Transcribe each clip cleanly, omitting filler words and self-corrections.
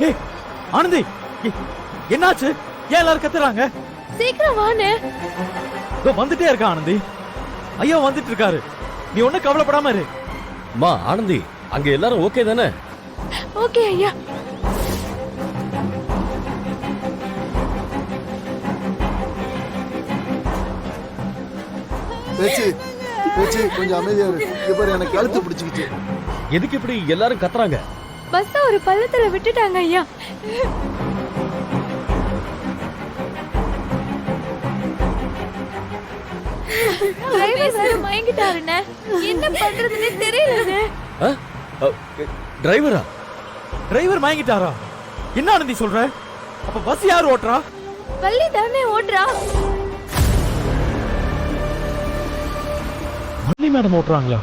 ஏய் ஆனந்தி, என்னாச்சு? ஏன் எல்லாரும் கத்துறாங்க? சீக்கிரம் வானே. வந்துட்டே இருக்கா ஆனந்தி. ஐயா வந்துட்டு இருக்காரு, நீ ஒன்னும் கவலைப்படாம இரு. மா ஆனந்தி, அங்க எல்லாரும் ஓகே தானே? ஓகே ஐயா. பேச்சு பேச்சு கொஞ்சம் அமைதியா இரு. இவர் எனக்கு கழுத்து பிடிச்சிக்கிச்சு. எதுக்கு இப்படி எல்லாரும் கத்துறாங்க? பஸ் ஒரு பள்ளத்துல விட்டுட்டாங்க ஐயா. மயங்கிட்டாருண்ணே, என்ன பண்றதுன்னு தெரியல. டிரைவரா? டிரைவர் மயங்கிட்டாரா? என்ன ஆனந்தி சொல்ற? அப்ப பஸ் யார் ஓட்டுறா? வள்ளி தானே ஓட்டுறா. வள்ளி மேடம் ஓட்டுறாங்களா?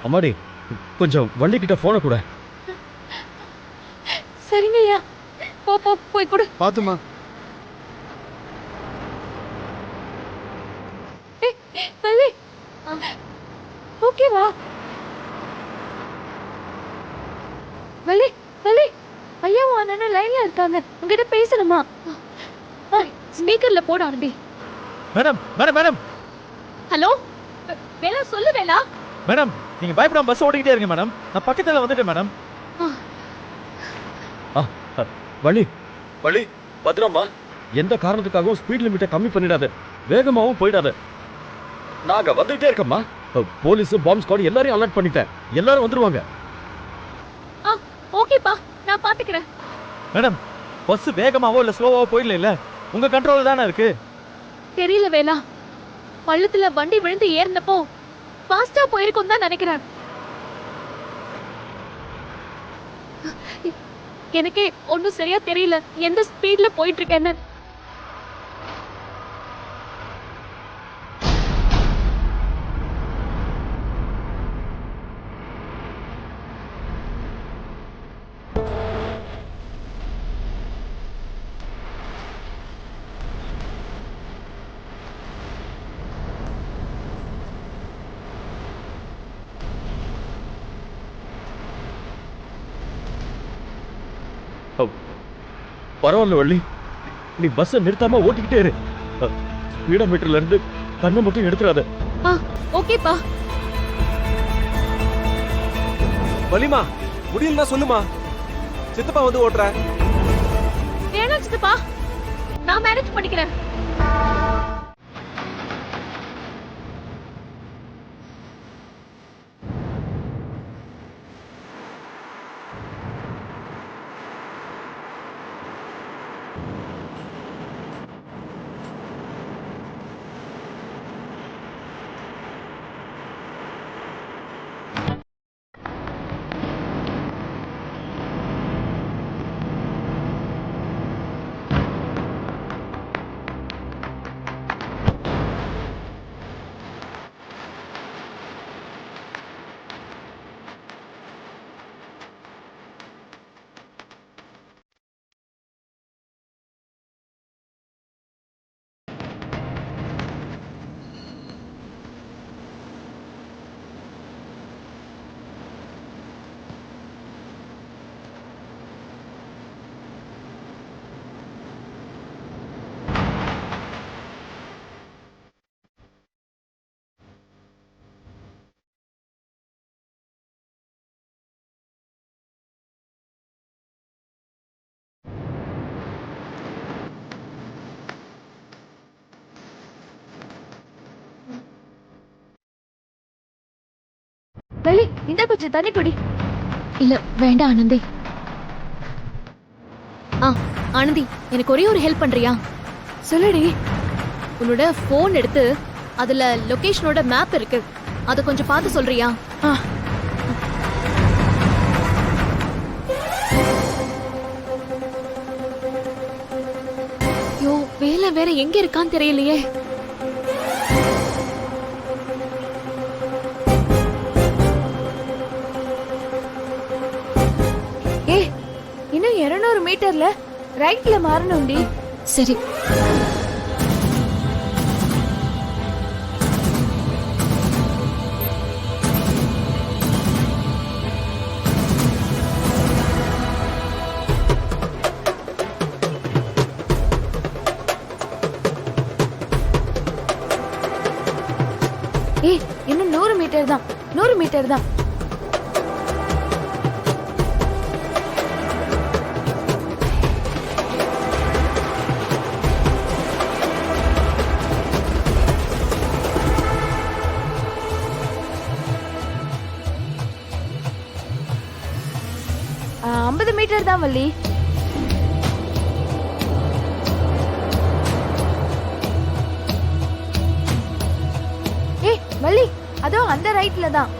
அம்மாடி, கொஞ்சம் வள்ளி கிட்ட போன கூட. சரிங்க ஐயா. போ போ போய் கொடு. பாத்துமா. வள்ளி ஓகேவா? வள்ளி வள்ளி, ஐயாவும் அண்ணனும் லைன்ல இருக்காங்க, உங்ககிட்ட பேசணுமா? ஸ்பீக்கர்ல போட ஆரம்பி. Madam madam madam. ஹலோ வேலா, சொல்லு வேலா. மேடம் நீங்க பயப்படாம பஸ் ஓட்டிக்கிட்டே இருங்க மேடம், நான் பக்கத்துல வந்துட்டேன் மேடம். வள்ளி வள்ளி, பத்திரமா. எந்த காரணத்துக்காகவும் ஸ்பீட் லிமிட்டை கம்மி பண்ணிடாத, வேகமாவும் போயிடாத. நாங்க வந்துட்டே இருக்கோம்மா. போலீஸ், பாம்பு ஸ்குவாட் எல்லாரையும் அலர்ட் பண்ணிட்டேன், எல்லாரும் வந்துருவாங்க. ஓகேப்பா, நான் பாத்துக்கிறேன். மேடம் பஸ் வேகமாவோ இல்ல ஸ்லோவாவோ போயிடல, இல்ல உங்க கண்ட்ரோல் தானே இருக்கு. தெரியல வேலா, பள்ளத்துல வண்டி விழுந்து ஏறினப்போ ஃபாஸ்டா போயிருக்கும் தான் நினைக்கிறேன். எனக்கே ஒன்னும் சரியா தெரியல எந்த ஸ்பீட்ல போயிட்டு இருக்கேன்னு. பரவாயில்ல வள்ளி, நீ பஸ்ஸை நிறுத்தாம ஓட்டிக்கிட்டே இரு. ஸ்பீடோமீட்டர்ல இருந்து கண்ணை மட்டும் எடுத்துறாத. ஓகேப்பா. வலிமா, முடியலன்னா சொல்லுமா, சித்தப்பா வந்து ஓட்டுற. வேணாம் சித்தப்பா, நான் மேனேஜ் பண்ணிக்கிறேன். வள்ளி, இந்த கொஞ்சம் தண்ணி குடி. இல்ல வேண்டாம் ஆனந்தி. ஆனந்தி, எனக்கு ஒரே ஒரு ஹெல்ப் பண்றியா? சொல்லுடி. உன்னோட போன் எடுத்து அதுல லொகேஷனோட மேப் இருக்கு, அத கொஞ்சம் பார்த்து சொல்றியா? யோ, வேலை வேற எங்க இருக்கான்னு தெரியலையே. இன்னும் 200 மீட்டர்ல ரைட்ல மாறணும்டி. சரி. ஏய் இன்னும் 100 மீட்டர் தான் 100 மீட்டர் தான். ஆ, 50 மீட்டர் தான் வள்ளி. ஏய் வள்ளி அதோ அந்த ரைட்ல தான்.